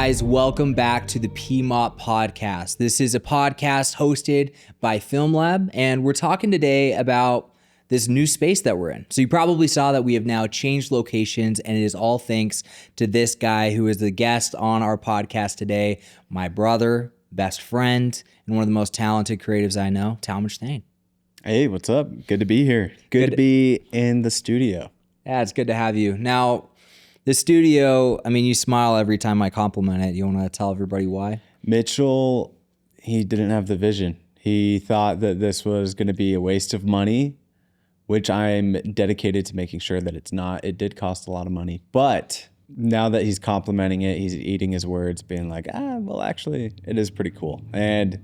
guys, welcome back to the PMoP podcast. This is a podcast hosted by FilmLaab, and we're talking today about this new space that we're in. So you probably saw that we have now changed locations, and it is all thanks to this guy who is the guest on our podcast today, my brother, best friend, and one of the most talented creatives I know, Talmage Thane. Hey, what's up? Good to be here. Good to be in the studio. Yeah, it's good to have you. Now, the studio, I mean, you smile every time I compliment it. You want to tell everybody why? Mitchell, he didn't have the vision. He thought that this was going to be a waste of money, which I'm dedicated to making sure that it's not. It did cost a lot of money. But now that he's complimenting it, he's eating his words, being like, well, actually, it is pretty cool. And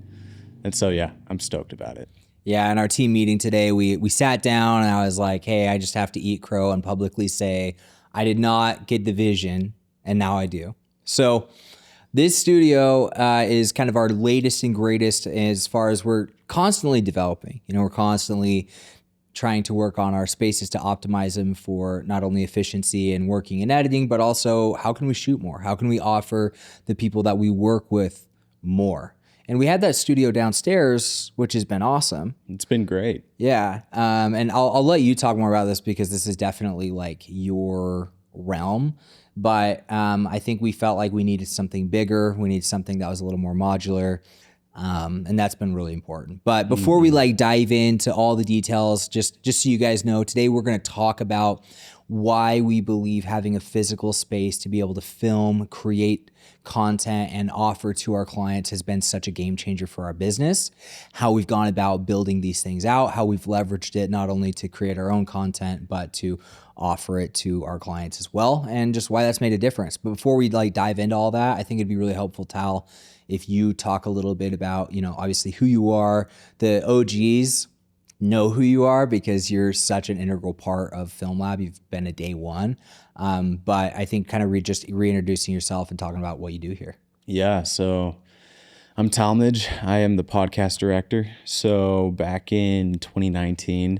so, yeah, I'm stoked about it. Yeah, in our team meeting today, we sat down and I was like, hey, I just have to eat crow and publicly say, I did not get the vision, and now I do. So this studio is kind of our latest and greatest as far as we're constantly developing. You know, we're constantly trying to work on our spaces to optimize them for not only efficiency and working and editing, but also how can we shoot more? How can we offer the people that we work with more? And we had that studio downstairs, which has been awesome. It's been great. Yeah. And I'll let you talk more about this because this is definitely like your realm. But I think we felt like we needed something bigger. We needed something that was a little more modular. And that's been really important. But before we like dive into all the details, just so you guys know, today we're going to talk about why we believe having a physical space to be able to film, create content, and offer to our clients has been such a game changer for our business, how we've gone about building these things out, how we've leveraged it not only to create our own content, but to offer it to our clients as well, and just why that's made a difference. But before we like dive into all that, I think it'd be really helpful, Tal, if you talk a little bit about, you know, obviously who you are. The OGs know who you are because you're such an integral part of FilmLaab. You've been a day one. But I think kind of just reintroducing yourself and talking about what you do here. Yeah, so I'm Talmage. I am the podcast director. So back in 2019,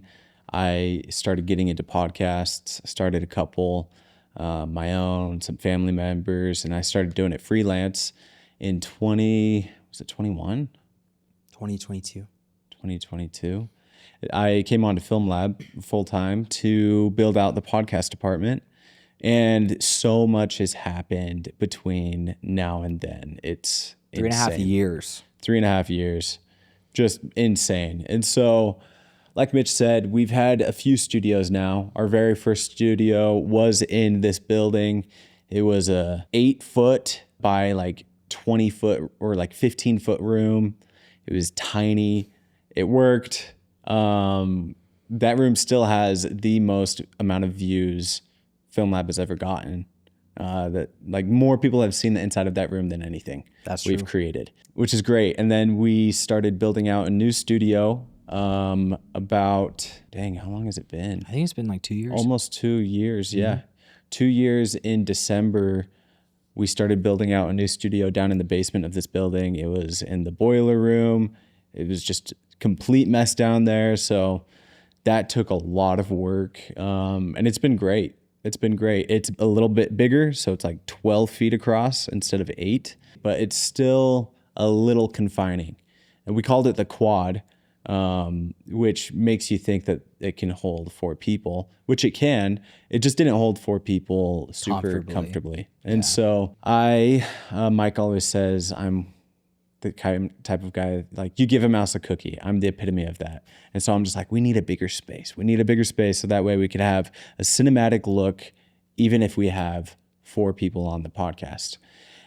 I started getting into podcasts. I started a couple, my own, some family members, and I started doing it freelance in 2022? 2022. I came on to FilmLaab full time to build out the podcast department, and so much has happened between now and then. It's 3.5 years. 3.5 years. Just insane. And so, like Mitch said, we've had a few studios now. Our very first studio was in this building. It was a 8-foot by like 20-foot or like 15-foot room. It was tiny. It worked. That room still has the most amount of views FilmLaab has ever gotten. That like more people have seen the inside of that room than anything we've created, which is great. And then we started building out a new studio. About how long has it been? I think it's been like 2 years. Almost 2 years. Yeah. 2 years in December. We started building out a new studio down in the basement of this building. It was in the boiler room. It was just complete mess down there. So that took a lot of work. And it's been great. It's been great. It's a little bit bigger. So it's like 12 feet across instead of 8, but it's still a little confining. And we called it the quad, which makes you think that it can hold 4 people, which it can. It just didn't hold 4 people super comfortably. And so Mike always says, I'm the type of guy, like you give a mouse a cookie. I'm the epitome of that. And so I'm just like, we need a bigger space. We need a bigger space so that way we could have a cinematic look, even if we have 4 people on the podcast.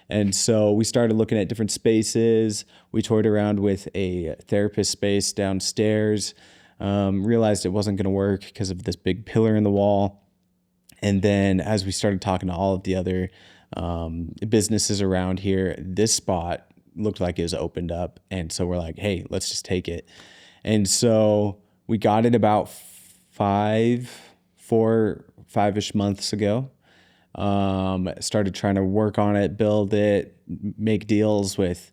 And so we started looking at different spaces. We toyed around with a therapist space downstairs, realized it wasn't going to work because of this big pillar in the wall. And then as we started talking to all of the other businesses around here, this spot looked like it was opened up. And so we're like, hey, let's just take it. And so we got it about 5-ish months ago. Started trying to work on it, build it, make deals with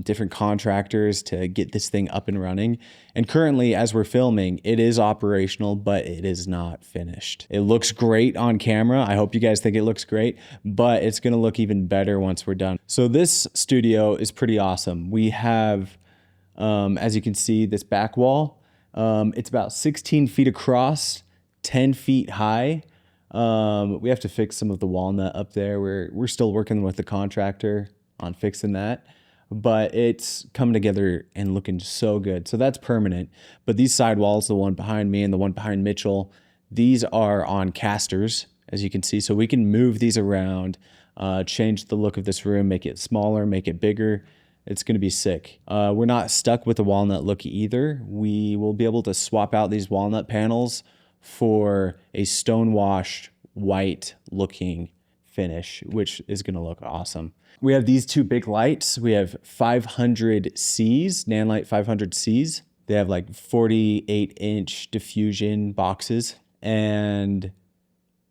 different contractors to get this thing up and running. And currently, as we're filming, it is operational, but it is not finished. It looks great on camera. I hope you guys think it looks great, but it's gonna look even better once we're done. So this studio is pretty awesome. We have, as you can see, this back wall. It's about 16 feet across, 10 feet high. We have to fix some of the walnut up there. We're still working with the contractor on fixing that, but it's coming together and looking so good. So that's permanent. But these side walls, the one behind me and the one behind Mitchell, these are on casters, as you can see. So we can move these around, change the look of this room, make it smaller, make it bigger. It's going to be sick. We're not stuck with the walnut look either. We will be able to swap out these walnut panels for a stonewashed white looking finish, which is going to look awesome. We have these two big lights. We have 500Cs, Nanlite 500Cs. They have like 48-inch diffusion boxes, and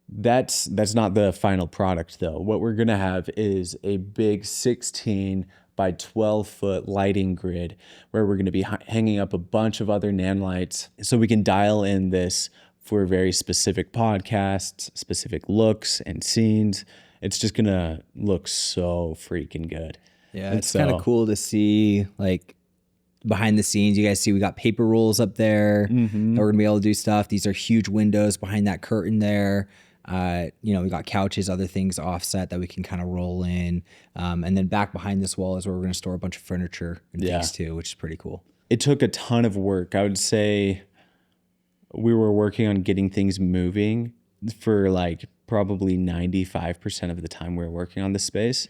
that's not the final product though. What we're going to have is a big 16 by 12 foot lighting grid where we're going to be hanging up a bunch of other Nanlites so we can dial in this for very specific podcasts, specific looks and scenes. It's just gonna look so freaking good. Yeah, it's kind of cool to see like behind the scenes. You guys see we got paper rolls up there that we're gonna be able to do stuff. These are huge windows behind that curtain there. We got couches, other things offset that we can kind of roll in. And then back behind this wall is where we're gonna store a bunch of furniture and things too, which is pretty cool. It took a ton of work. I would say we were working on getting things moving for like probably 95% of the time we were working on this space.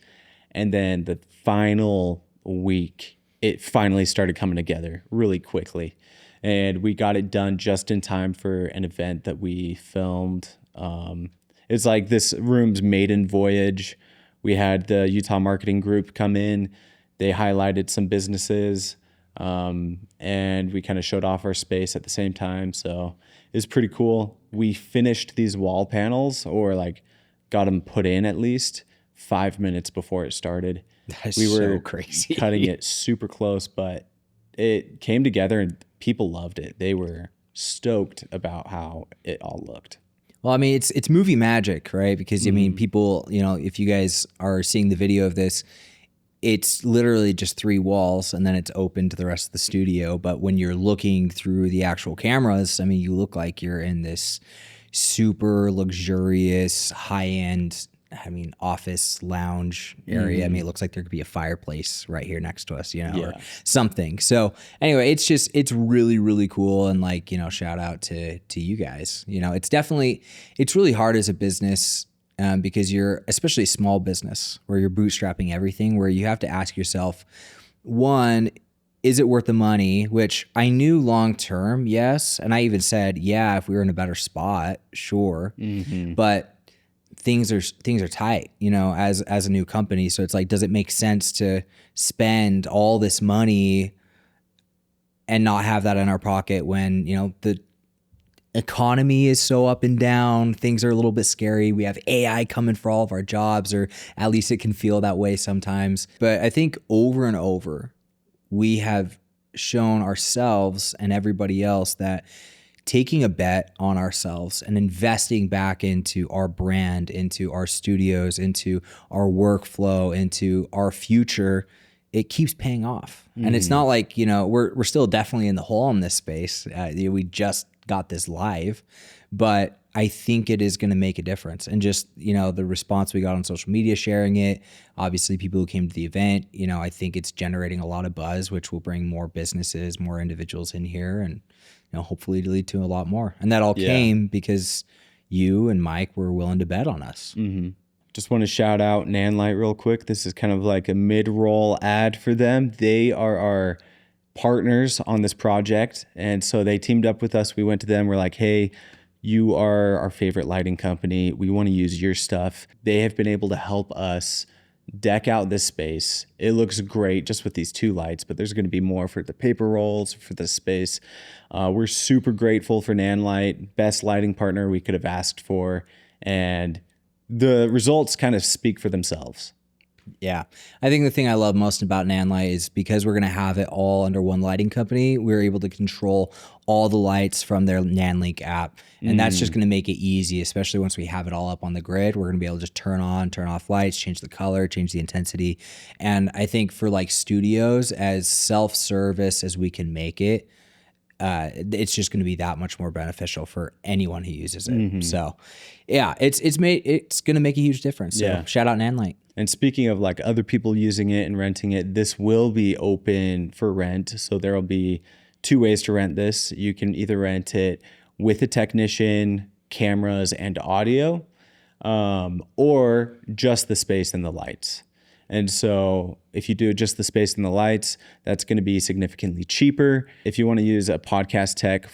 And then the final week, it finally started coming together really quickly. And we got it done just in time for an event that we filmed. It's like this room's maiden voyage. We had the Utah marketing group come in. They highlighted some businesses. And we kind of showed off our space at the same time. So it's pretty cool. We finished these wall panels, or like got them put in at least 5 minutes before it started. That's we were so crazy. Cutting it super close, but it came together and people loved it. They were stoked about how it all looked. Well, I mean, it's movie magic, right? Because I mean, people, if you guys are seeing the video of this, it's literally just 3 walls and then it's open to the rest of the studio. But when you're looking through the actual cameras, I mean, you look like you're in this super luxurious, high-end, office lounge area. I mean, it looks like there could be a fireplace right here next to us, or something. So anyway, it's really, really cool. And like, shout out to you guys. It's really hard as a business because you're, especially a small business where you're bootstrapping everything, where you have to ask yourself, one, is it worth the money? Which I knew long-term, yes. And I even said, yeah, if we were in a better spot, sure. But things are tight, as a new company. So it's like, does it make sense to spend all this money and not have that in our pocket when, the economy is so up and down, things are a little bit scary. We have AI coming for all of our jobs, or at least it can feel that way sometimes. But I think over and over, we have shown ourselves and everybody else that taking a bet on ourselves and investing back into our brand, into our studios, into our workflow, into our future, it keeps paying off. And it's not like, we're still definitely in the hole in this space. We just got this live, but I think it is going to make a difference. And just, the response we got on social media sharing it, obviously people who came to the event, I think it's generating a lot of buzz, which will bring more businesses, more individuals in here, and, hopefully to lead to a lot more. And that all came because you and Mike were willing to bet on us. Just want to shout out Nanlite real quick. This is kind of like a mid-roll ad for them. They are our partners on this project. And so they teamed up with us. We went to them. We're like, hey, you are our favorite lighting company. We want to use your stuff. They have been able to help us deck out this space. It looks great just with these 2 lights, but there's going to be more for the paper rolls, for the space. We're super grateful for Nanlite, best lighting partner we could have asked for. And the results kind of speak for themselves. Yeah. I think the thing I love most about Nanlite is because we're going to have it all under one lighting company, we're able to control all the lights from their Nanlink app. And that's just going to make it easy, especially once we have it all up on the grid. We're going to be able to just turn on, turn off lights, change the color, change the intensity. And I think for like studios, as self-service as we can make it, it's just going to be that much more beneficial for anyone who uses it. So yeah, it's going to make a huge difference. So shout out Nanlite. And speaking of like other people using it and renting it, this will be open for rent. So there will be 2 ways to rent this. You can either rent it with a technician, cameras, and audio, or just the space and the lights. And so if you do just the space and the lights, that's going to be significantly cheaper. If you want to use a podcast tech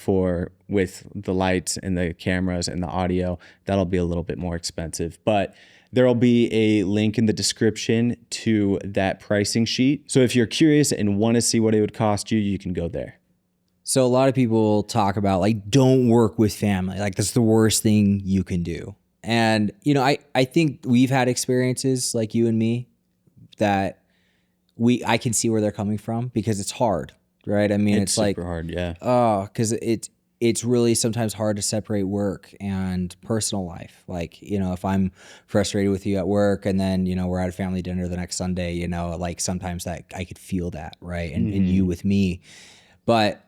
with the lights and the cameras and the audio, that'll be a little bit more expensive. But there'll be a link in the description to that pricing sheet. So if you're curious and want to see what it would cost you, you can go there. So a lot of people talk about like, don't work with family. Like that's the worst thing you can do. And, you know, I think we've had experiences like you and me that I can see where they're coming from because it's hard, right? I mean, it's like super hard, yeah. Oh, because it's really sometimes hard to separate work and personal life. Like, you know, if I'm frustrated with you at work and then, you know, we're at a family dinner the next Sunday, you know, like sometimes that I could feel that, right? And you with me. But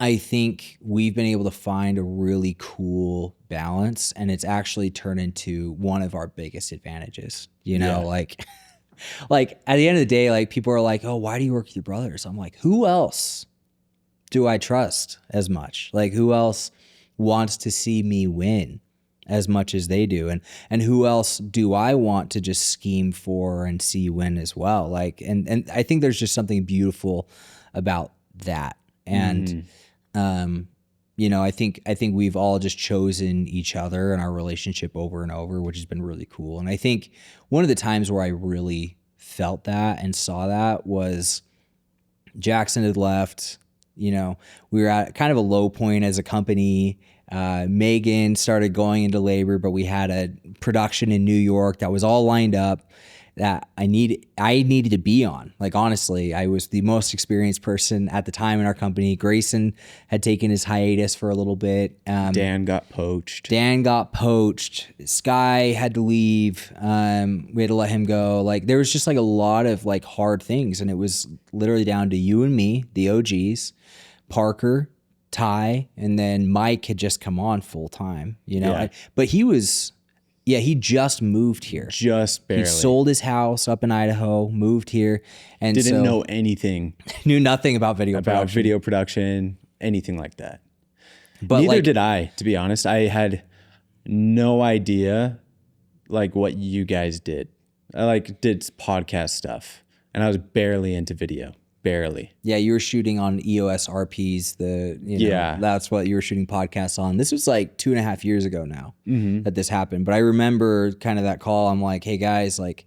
I think we've been able to find a really cool balance, and it's actually turned into one of our biggest advantages, you know, like at the end of the day, like people are like, oh, why do you work with your brothers? I'm like, who else do I trust as much? Like who else wants to see me win as much as they do? And who else do I want to just scheme for and see win as well? Like, and I think there's just something beautiful about that. And, you know, I think we've all just chosen each other and our relationship over and over, which has been really cool. And I think one of the times where I really felt that and saw that was Jackson had left. You know, we were at kind of a low point as a company. Megan started going into labor, but we had a production in New York that was all lined up that I needed to be on. Like, honestly, I was the most experienced person at the time in our company. Grayson had taken his hiatus for a little bit. Dan got poached. Sky had to leave. We had to let him go. Like, there was just like a lot of like hard things. And it was literally down to you and me, the OGs, Parker, Ty, and then Mike had just come on full time, you know, but he just moved here. Just barely. He sold his house up in Idaho, moved here, and didn't know anything. Knew nothing about video production, anything like that. But neither did I, to be honest. I had no idea like what you guys did. I like did podcast stuff, and I was barely into video. Barely. Yeah, you were shooting on EOS RPs. That's what you were shooting podcasts on. This was like 2.5 years ago now that this happened. But I remember kind of that call. I'm like, hey guys, like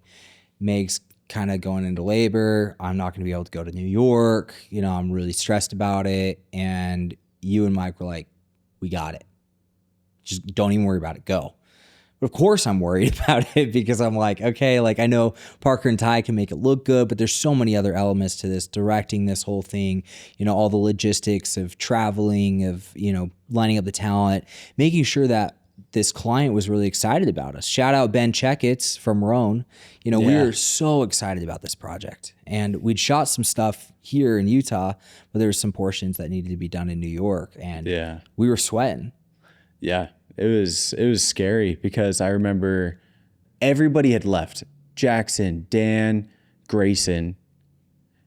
Meg's kind of going into labor. I'm not going to be able to go to New York. You know, I'm really stressed about it. And you and Mike were like, we got it. Just don't even worry about it. Go. But of course I'm worried about it because I'm like, okay, like I know Parker and Ty can make it look good, but there's so many other elements to this, directing this whole thing, you know, all the logistics of traveling, of, you know, lining up the talent, making sure that this client was really excited about us. Shout out Ben Checkitts from Roan. You know, we were so excited about this project, and we'd shot some stuff here in Utah, but there were some portions that needed to be done in New York, and we were sweating. Yeah. It was scary because I remember everybody had left. Jackson, Dan, Grayson,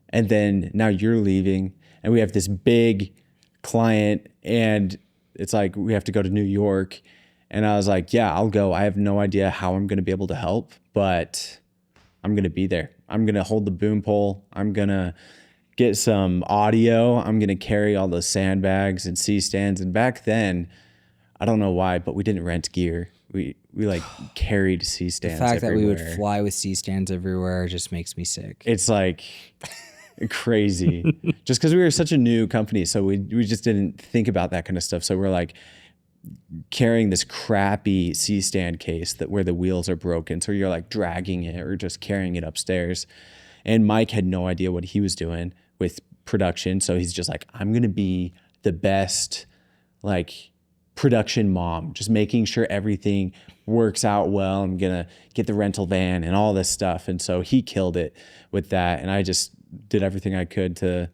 and then now you're leaving, and we have this big client, and it's like we have to go to New York. And I was like, yeah, I'll go. I have no idea how I'm going to be able to help, but I'm going to be there. I'm going to hold the boom pole. I'm going to get some audio. I'm going to carry all the sandbags and C-stands. And back then, I don't know why, but we didn't rent gear. We like carried C-stands everywhere. The fact that we would fly with C-stands everywhere just makes me sick. It's like crazy. Just because we were such a new company, so we just didn't think about that kind of stuff. So we're like, carrying this crappy C-stand case that where the wheels are broken. So you're like dragging it or just carrying it upstairs. And Mike had no idea what he was doing with production. So he's just like, I'm going to be the best like production mom, just making sure everything works out well. I'm going to get the rental van and all this stuff. And so he killed it with that. And I just did everything I could to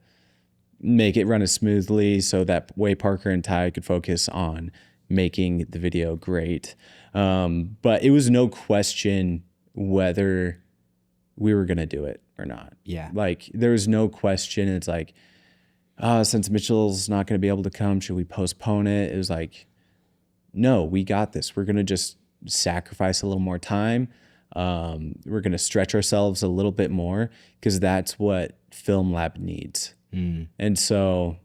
make it run as smoothly so that way Parker and Ty could focus on making the video great. But it was no question whether we were going to do it or not. Yeah. Like there was no question. It's like, since Mitchell's not going to be able to come, should we postpone it? It was like, no, we got this. We're going to just sacrifice a little more time. We're going to stretch ourselves a little bit more because that's what FilmLaab needs. And so,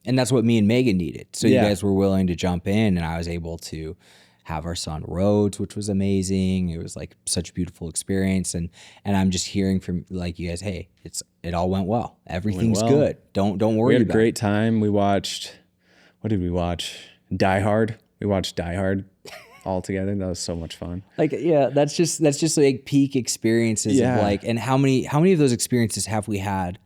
and that's what me and Megan needed. So Yeah. you guys were willing to jump in, and I was able to have our son Rhodes, which was amazing. It was like such a beautiful experience. And I'm just hearing from like you guys, hey, it all went well. Everything's well. good. Don't worry we had a about great time. We watched, what did we watch? Die Hard. We watched Die Hard all together. That was so much fun. Like, yeah, that's just like peak experiences Yeah. of like, and how many of those experiences have we had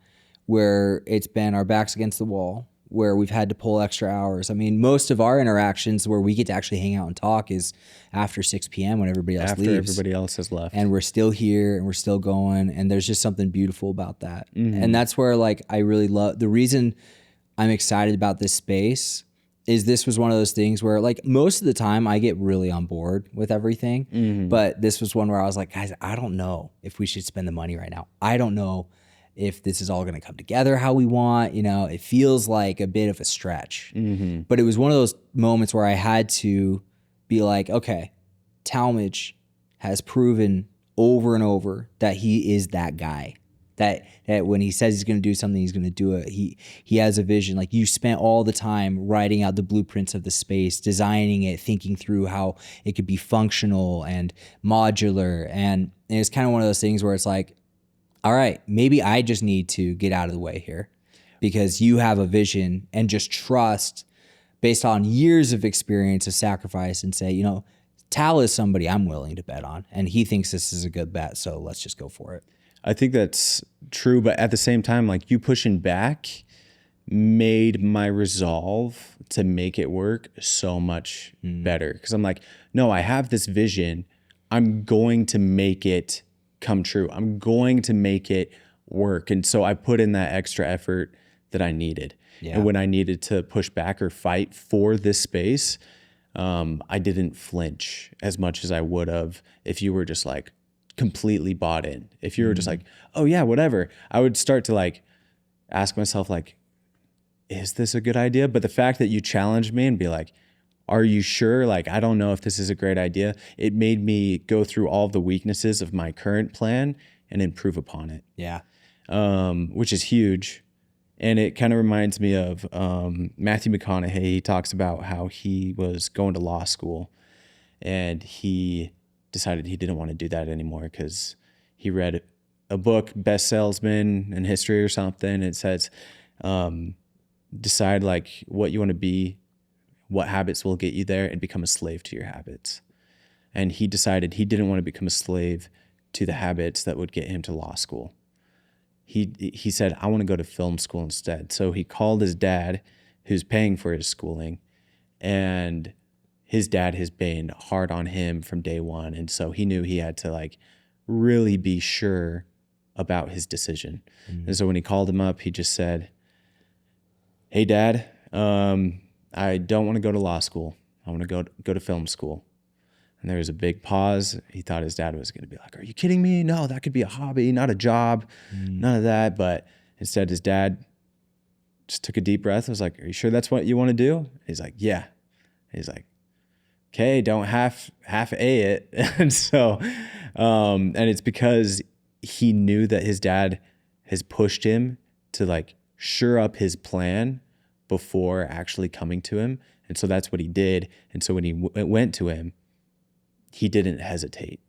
where it's been our backs against the wall, where we've had to pull extra hours? I mean, most of our interactions where we get to actually hang out and talk is after 6 p.m. when everybody else After leaves. everybody else has left. And we're still here and we're still going. And there's just something beautiful about that. Mm-hmm. And that's where like I really love, the reason I'm excited about this space is this was one of those things where like most of the time I get really on board with everything. Mm-hmm. But this was one where I was like, guys, I don't know if we should spend the money right now. I don't know if this is all going to come together how we want. You know, it feels like a bit of a stretch. Mm-hmm. But it was one of those moments where I had to be like, okay, Talmage has proven over and over that he is that guy. That when he says he's going to do something, he's going to do it. He has a vision. Like you spent all the time writing out the blueprints of the space, designing it, thinking through how it could be functional and modular. And it's kind of one of those things where it's like, all right, maybe I just need to get out of the way here because you have a vision, and just trust based on years of experience of sacrifice and say, you know, Tal is somebody I'm willing to bet on, and he thinks this is a good bet, so let's just go for it. I think that's true, but at the same time, like you pushing back made my resolve to make it work so much better. Because I'm like, no, I have this vision. I'm going to make it come true. I'm going to make it work. And so I put in that extra effort that I needed. Yeah. And when I needed to push back or fight for this space, I didn't flinch as much as I would have if you were just like completely bought in. If you were just like, oh yeah, whatever, I would start to like ask myself like, is this a good idea? But the fact that you challenged me and be like, are you sure? Like, I don't know if this is a great idea. It made me go through all of the weaknesses of my current plan and improve upon it. Yeah. Which is huge. And it kind of reminds me of Matthew McConaughey. He talks about how he was going to law school and he decided he didn't want to do that anymore because he read a book, Best Salesman in History or something. It says, decide like what you want to be, what habits will get you there, and become a slave to your habits. And he decided he didn't want to become a slave to the habits that would get him to law school. He said, I want to go to film school instead. So he called his dad, who's paying for his schooling, and his dad has been hard on him from day one. And so he knew he had to like really be sure about his decision. And so when he called him up, he just said, hey dad, I don't want to go to law school. I want to go to film school. And there was a big pause. He thought his dad was going to be like, are you kidding me? No, that could be a hobby, not a job, none of that. But instead his dad just took a deep breath. I was like, are you sure that's what you want to do? He's like, yeah. He's like, okay, don't half A it. And so, and it's because he knew that his dad has pushed him to like sure up his plan before actually coming to him. And so that's what he did. And so when he went to him, he didn't hesitate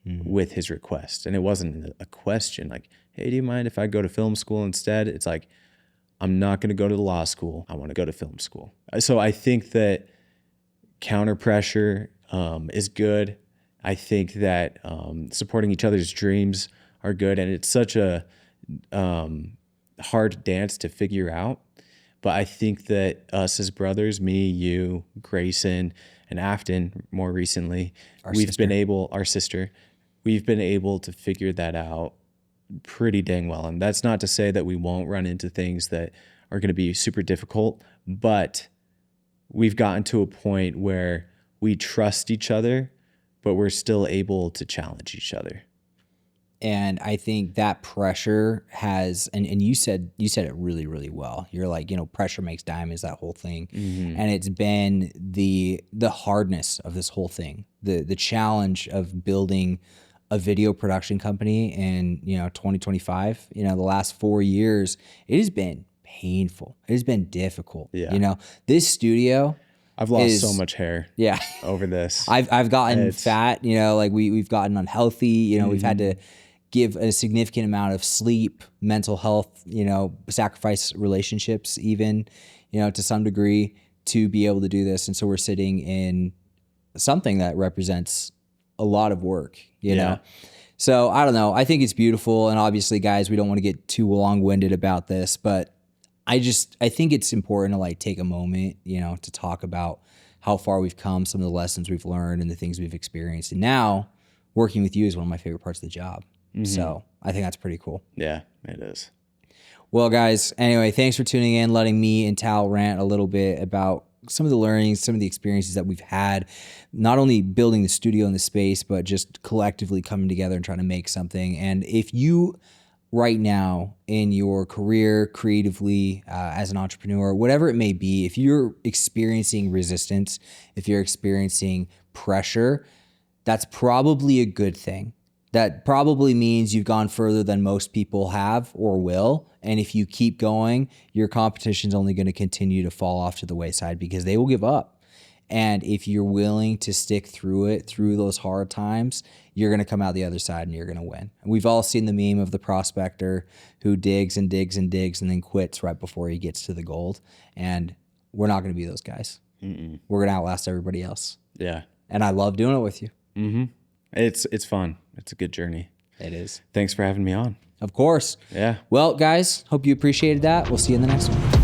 with his request. And it wasn't a question like, hey, do you mind if I go to film school instead? It's like, I'm not going to go to law school. I want to go to film school. So I think that counter pressure is good. I think that supporting each other's dreams are good, and it's such a hard dance to figure out. But I think that us as brothers, me, you, Grayson, and Afton, more recently, our sister, we've been able to figure that out pretty dang well. And that's not to say that we won't run into things that are going to be super difficult, but we've gotten to a point where we trust each other, but we're still able to challenge each other. And I think that pressure has, and you said it really, really well. You're like, pressure makes diamonds, that whole thing. Mm-hmm. And it's been the hardness of this whole thing, the challenge of building a video production company in 2025. The last 4 years, it has been painful. It has been difficult. Yeah. This studio, I've lost so much hair. Yeah. Over this. I've gotten fat. Like we've gotten unhealthy. Mm-hmm. We've had to give a significant amount of sleep, mental health, sacrifice relationships even, to some degree to be able to do this. And so we're sitting in something that represents a lot of work, you know? So I don't know. I think it's beautiful. And obviously, guys, we don't want to get too long-winded about this, but I think it's important to take a moment, to talk about how far we've come, some of the lessons we've learned and the things we've experienced. And now working with you is one of my favorite parts of the job. Mm-hmm. So I think that's pretty cool. Yeah, it is. Well, guys, anyway, thanks for tuning in, letting me and Tal rant a little bit about some of the learnings, some of the experiences that we've had, not only building the studio in the space, but just collectively coming together and trying to make something. And if you right now in your career, creatively, as an entrepreneur, whatever it may be, if you're experiencing resistance, if you're experiencing pressure, that's probably a good thing. That probably means you've gone further than most people have or will. And if you keep going, your competition's only going to continue to fall off to the wayside because they will give up. And if you're willing to stick through it, through those hard times, you're going to come out the other side and you're going to win. And we've all seen the meme of the prospector who digs and digs and digs and then quits right before he gets to the gold. And we're not going to be those guys. Mm-mm. We're going to outlast everybody else. Yeah. And I love doing it with you. Mm-hmm. It's fun. It's a good journey. It is. Thanks for having me on. Of course. Yeah. Well, guys, hope you appreciated that. We'll see you in the next one.